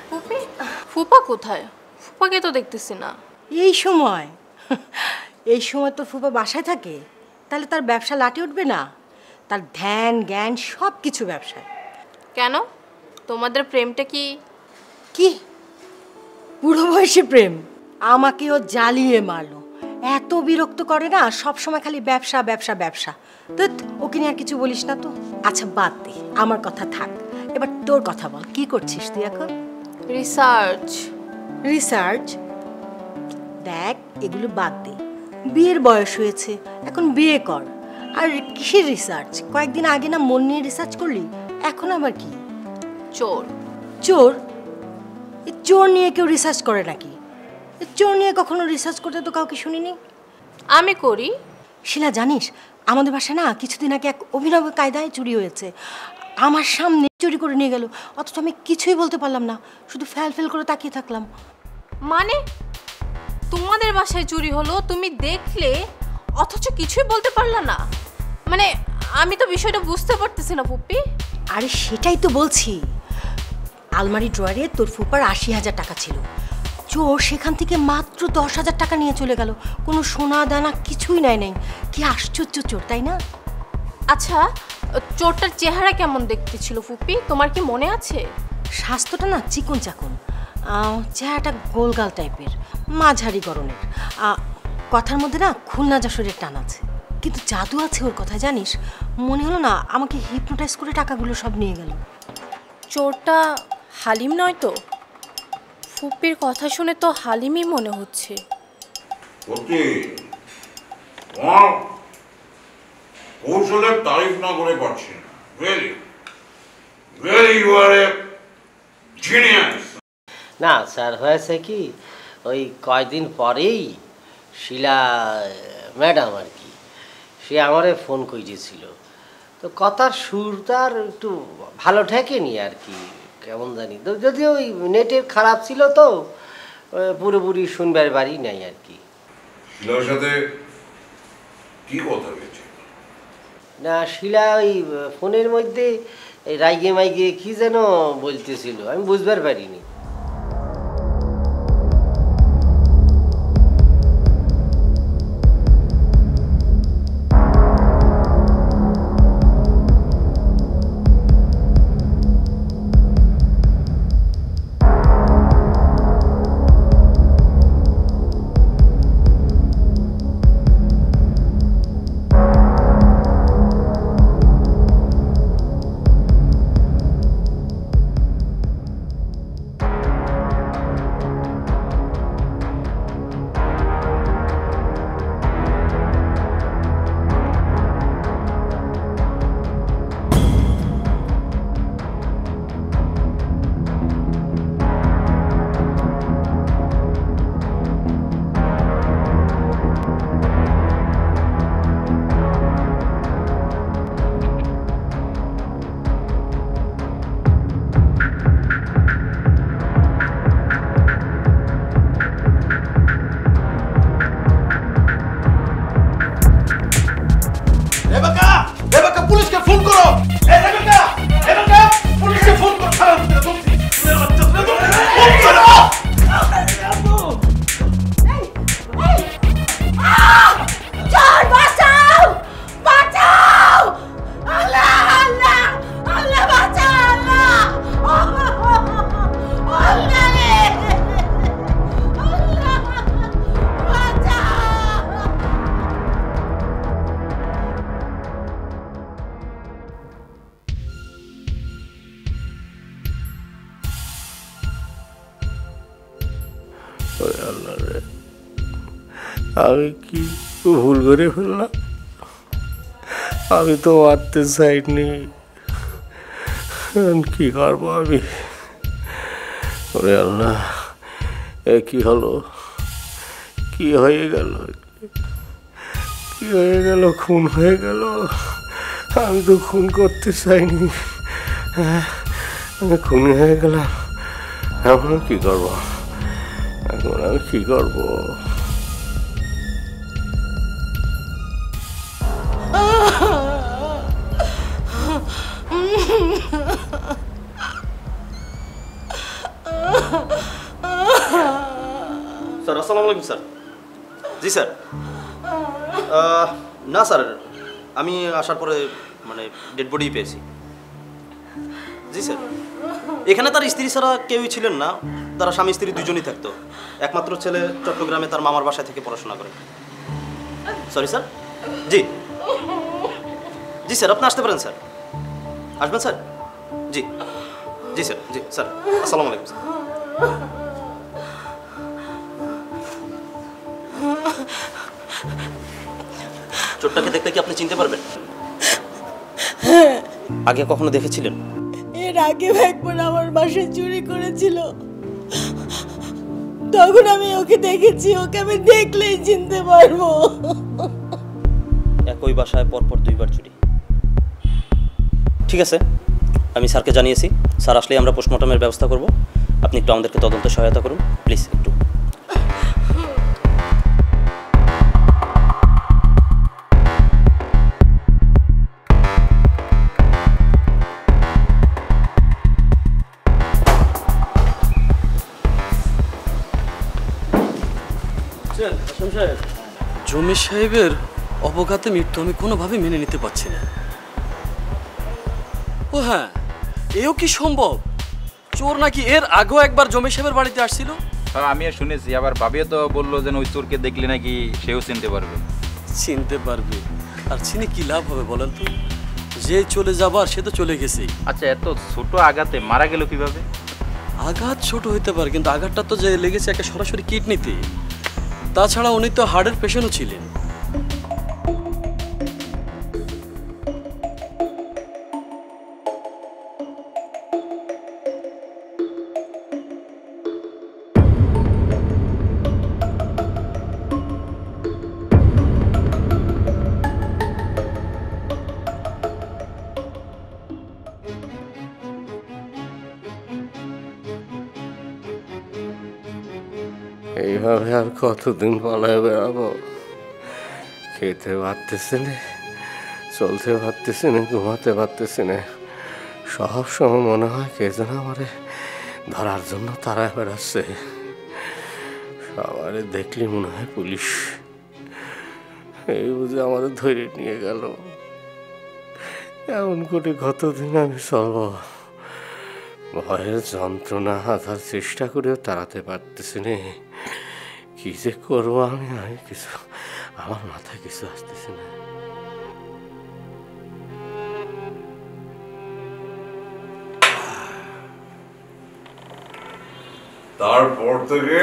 ফুপি, ফুপা কোথায়? ফুপাকে তো দেখতেছি না। এই সময় তো ফুপা বাসায় থাকে, তাহলে তার ব্যবসা লাটে উঠবে না? তার ধ্যান জ্ঞান সব কিছু ব্যবসায়। কেন, তোমাদের প্রেমটা কি বুড়ো বয়সে প্রেম? আমাকেও জ্বালিয়ে মারলো, এত বিরক্ত করে না, সব সময় খালি ব্যবসা ব্যবসা ব্যবসা। তো ওকে নিয়ে আর কিছু বলিস না তো। আচ্ছা বাদ দে, আমার কথা থাক, এবার তোর কথা বল, কি করছিস তুই এখন? রিসার্চ? দেখ, এগুলো বাদ দে, বিয়ের বয়স হয়েছে, এখন বিয়ে কর। আর কিসের রিসার্চ? কয়েকদিন আগে না মন নিয়ে রিসার্চ করলি, এখন আবার কি? চোর নিয়ে কেউ রিসার্চ করে নাকি? চোর নিয়ে কখনো রিসার্চ করতে তো কাউকে শুনিনি। আমি করি। শিলা, জানিস আমাদের বাসায় না কিছুদিন আগে এক অভিনব কায়দায় চুরি হয়েছে। আমার সামনে চুরি করে নিয়ে গেল, অথচ আমি কিছুই বলতে পারলাম না, শুধু ফেল করে তাকিয়ে থাকলাম। মানে তোমাদের বাসায় চুরি হলো, তুমি দেখলে অথচ কিছুই বলতে পারলা না? মানে আমি তো বিষয়টা বুঝতে পারতেছি না ফুপি। আরে সেটাই তো বলছি, আলমারি ড্রয়ারে তোর ফুপার ৮০,০০০ টাকা ছিল, চোর সেখান থেকে মাত্র ১০,০০০ টাকা নিয়ে চলে গেল, কোনো সোনা দানা কিছুই নেয় নাই। কি আশ্চর্য চোর, তাই না? আচ্ছা, চোরটার চেহারা কেমন দেখতে ছিল ফুপি, তোমার কি মনে আছে? স্বাস্থ্যটা না চিকন চাকন, চেহারাটা গোলগাল টাইপের, মাঝারি গড়নের, কথার মধ্যে না খুলনা যশোরের টান আছে, কিন্তু জাদু আছে ওর কথা, জানিস? মনে হলো না আমাকে হিপনোটাইজ করে টাকাগুলো সব নিয়ে গেল। চোরটা হালিম নয় তো? ফুপির কথা শুনে তো হালিমই মনে হচ্ছে। কৌশলের তারিফ না করে পারছি না। না স্যার, হয়েছে কি, ওই কয়দিন পরেই শিলা ম্যাডাম আর কি, সে আমারে ফোন করেছিল, তো কথার সুর তার একটু ভালো ঠেকেনি আর কি, কেমন জানি তো, যদিও ওই নেটের খারাপ ছিল তো পুরোপুরি শুনবার বাড়ি নাই আর কি। শিলার সাথে কি কথা হয়েছে? না, শিলা ওই ফোনের মধ্যে রাইগে মাইগে কি যেন বলতেছিল, আমি বুঝবার পারিনি। আমি কি ভুল করে ফেললাম? আমি তো মারতে চাইনি, কি করবো আমি? ওরে আল্লাহ, এ কি হলো? কি হয়ে গেল? খুন হয়ে গেল? আমি তো খুন করতে চাইনি, আমি খুন হয়ে গেলাম। এখন কি করব? এখন আমি কি করব? স্যার আসসালামু আলাইকুম স্যার। জি স্যার। না স্যার, আমি আসার পরে মানে ডেড বডি পেয়েছি। জি স্যার, এখানে তার স্ত্রী ছাড়া কেউই ছিলেন না, তারা স্বামী স্ত্রী দুজনই থাকতো। একমাত্র ছেলে চট্টগ্রামে তার মামার বাসায় থেকে পড়াশোনা করে। Sorry sir. জি জি স্যার, আপনি আসতে পারেন স্যার। আসবেন স্যার? জি জি স্যার। জি স্যার, আসসালামু আলাইকুম স্যার। চোরটাকে দেখতে কি আপনি চিনতে পারবেন? আগে কখনো দেখেছিলেন? এর আগে একবার আমার বাসায় চুরি করেছিল, তখন আমি ওকে দেখেছি। ওকে আমি দেখলেই চিনতে পারবো। একই বাসায় পরপর দুইবার চুরি। ঠিক আছে, আমি স্যারকে জানিয়েছি। স্যার আসলেই আমরা পোস্টমর্টমের ব্যবস্থা করব। আপনি একটু আমাদেরকে তদন্তে সহায়তা করুন প্লিজ। একটু জমি সাহেবের অবঘাতে মৃত্যু আমি কোনোভাবে মেনে নিতে পারছি না। ও হ্যাঁ, এও কি সম্ভব? চোর নাকি এর আগেও একবার জমি সাহেবের বাড়িতে আসছিল? আমিও শুনেছি, আবার ভাবিও তো বললো যে ওই চোরকে দেখলে নাকি সেও চিনতে পারবে। চিনতে পারবে? আর চিনে কি লাভ হবে বলেন তো? যে চলে যাবার সে তো চলে গেছে। আচ্ছা, এত ছোট আঘাতে মারা গেল কিভাবে? আঘাত ছোট হইতে পারে, কিন্তু আঘাতটা তো যে লেগেছে একটা সরাসরি কিডনিতে। তাছাড়া উনি তো হার্টের পেশেন্টও ছিলেন। এইভাবে আর কতদিন পালায় বেড়াবো? খেতে পারতেছি না, চলতে পারতেছি না, ঘুমাতে পারতেছি না। সব সময় মনে হয় কে যেন আমারে ধরার জন্য তারা বেড়াচ্ছে। সবারে দেখলে মনে হয় পুলিশ। এই বুঝে আমাদের ধরে নিয়ে গেল। এমন করে কতদিন আমি চলবো? ভয়ের যন্ত্রণা হাতার চেষ্টা করেও তাড়াতে পারতেছি না। কি যে করবো আমি কিছু, আমার মাথায় কিছু আসতেছে না। তারপর থেকে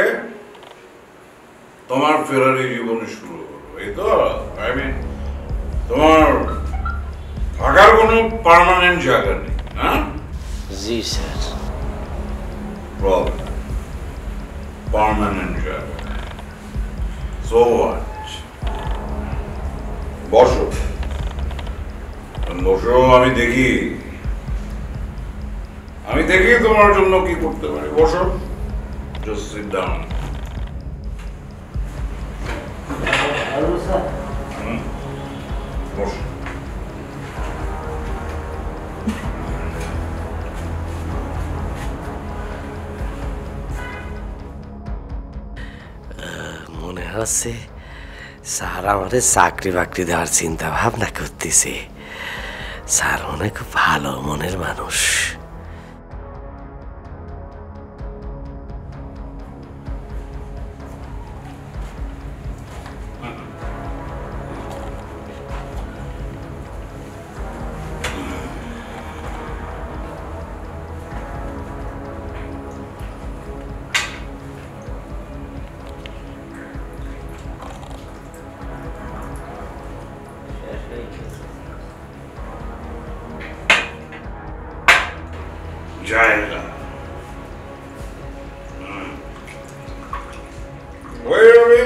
তোমার ফেরারি জীবন শুরু হলো, এই তো? আই মিন তোমার থাকার কোনো পার্মানেন্ট জায়গা নেই, হ্যাঁ? জি স্যার। প্রবলেম পার্মানেন্ট জায়গা। So what? বসো বসো, আমি দেখি তোমার জন্য কি করতে পারি। বসো, জাস্ট সিট ডাউন। বসো। মনে হচ্ছে স্যার আমাদের চাকরি বাকরি দেওয়ার চিন্তা ভাবনা করতেছে। স্যার অনেক ভালো মনের মানুষ। জায়গা হয়ে যাবে,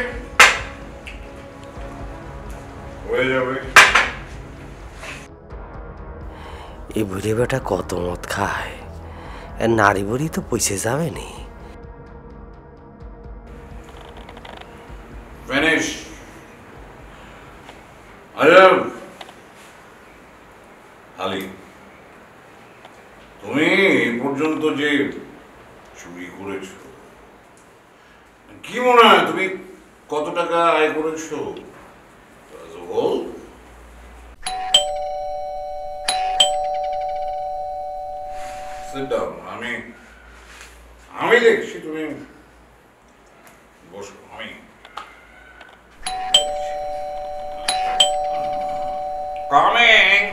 হয়ে যাবে। এই বুড়ি বেটা কত মদ খায়, আর নারী বুড়ি তো পয়সে যাবে নি। ফিনিশ। আরে আলী, তুমি এই পর্যন্ত যে চুরি করেছো, কি মনে হয় তুমি কত টাকা আয় করেছো? আমি দেখছি, তুমি বসো। আমি coming.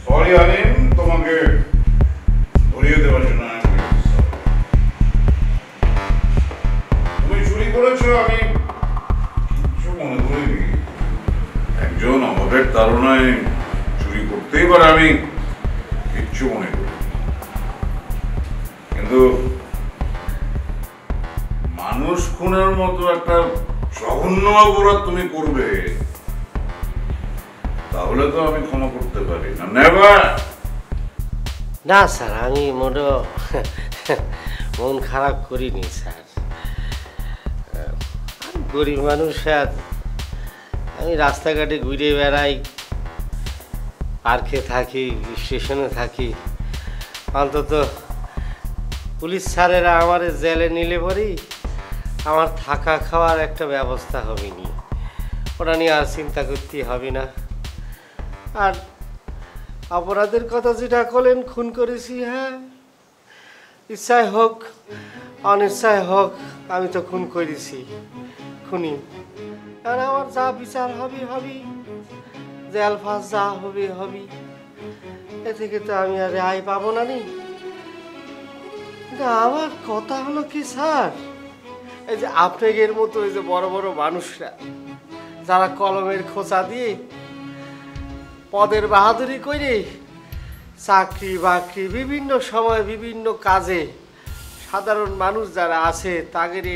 Sorry Alim, তোমাকে ধরিয়ে দেওয়ার জন্য তুমি চুরি করেছো, আমি কিছু মনে করিনি। একজন আমাদের তাড়নায় চুরি করতেই পারে, আমি কিচ্ছু মনে করি। কিন্তু মানুষ খুনের মতো একটা জঘন্য অপরাধ তুমি করবে, তাহলে তো আমি ক্ষমা করতে পারি না। নেভার। না স্যার, আমি মন খারাপ করিনি স্যার। গরিব মানুষ স্যার, আমি রাস্তাঘাটে ঘুরে বেড়াই, পার্কে থাকি, স্টেশনে থাকি। অন্তত পুলিশ স্যারেরা আমার জেলে নিলে পরেই আমার থাকা খাওয়ার একটা ব্যবস্থা হবে নি, ওটা নিয়ে আর চিন্তা করতে হবে না। আর অপরাধের কথা যেটা করলেন, খুন করেছি, হ্যাঁ, ইচ্ছায় হোক অনিচ্ছায় হোক, আমি তো খুন করেছি, খুনি। আর আমার যা বিচার হবে হবে, যে আলফাজ যা হবে হবে, এ থেকে তো আমি আর রেহাই পাবো না। নি কিন্তু আমার কথা হলো কি স্যার, এই যে আপনাদের মতো এই যে বড় বড় মানুষরা যারা কলমের খোঁচা দিয়ে পদের বাহাদুরি করে চাকরি বাকরি বিভিন্ন সময় বিভিন্ন কাজে সাধারণ মানুষ যারা আছে তাদের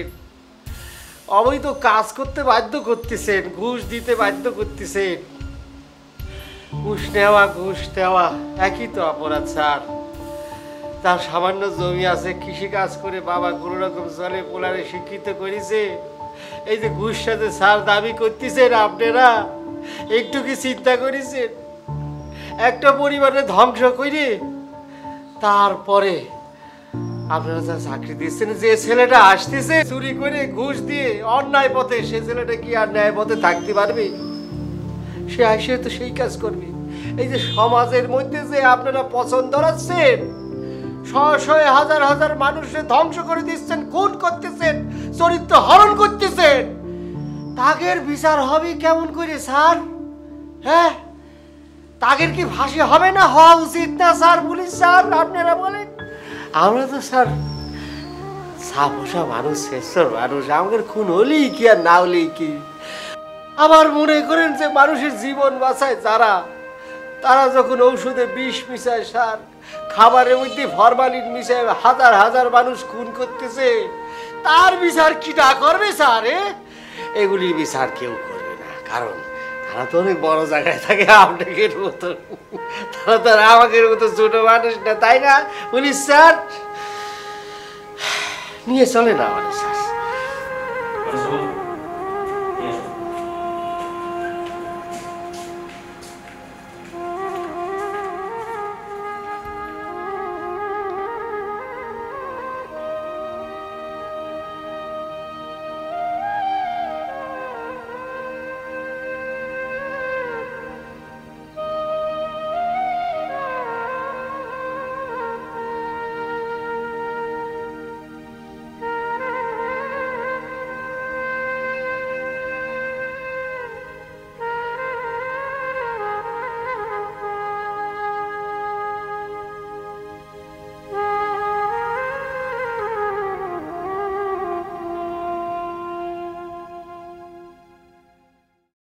অবৈধ কাজ করতে বাধ্য করতেছেন, ঘুষ দিতে বাধ্য করতেছেন। ঘুষ নেওয়া একই তো অপরাধ স্যার। তার সামান্য জমি আছে, কৃষিকাজ করে বাবা কোনো রকম চলে, পোলারে শিক্ষিত করেছে, এই যে ঘুষ সাথে স্যার দাবি করতেছেন আপনারা, একটু কি চিন্তা করেছেন? একটা পরিবারের ধ্বংস করে তারপরে আপনারা যা চাকরি দিচ্ছেন, যে ছেলেটা আসতেছে চুরি করে ঘুষ দিয়ে অন্যায় পথে, সে ছেলেটা কি আর ন্যায় পথে থাকতে পারবে? সে আসে তো সেই কাজ করবে। এই যে সমাজের মধ্যে যে আপনারা পছন্দ রাখছেন, শয়ে হাজার হাজার মানুষের ধ্বংস করে দিচ্ছেন, খুন করতেছেন, চরিত্র হরণ করতেছেন, তাদের বিচার হবে কেমন করে স্যার? হ্যাঁ, তাদের কি ফাঁসি হবে না? হওয়া উচিত না স্যার? পুলিশ স্যার আপনারা বলেন। আমরা তো স্যার সাপোসা মানুষ, শ্রেষ্ঠ মানুষ, আমাদের খুন হলেই কি আর না হলেই কি। আবার মনে করেন যে মানুষের জীবন বাঁচায় যারা, তারা যখন ঔষধে বিষ মিশায়, সার খাবারের মধ্যে ফরমালিন মিশায় হাজার হাজার মানুষ খুন করতেছে, তার বিচার কিটা করবে স্যার? এগুলি বিচার কেউ করবে না, কারণ তারা তো অনেক বড় জায়গায় থাকে, আপনাদের মতো। তারা তো আমাদের মতো ছোট মানুষ না, তাই না পুলিশ স্যার? নিয়ে চলে না আমাদের স্যার।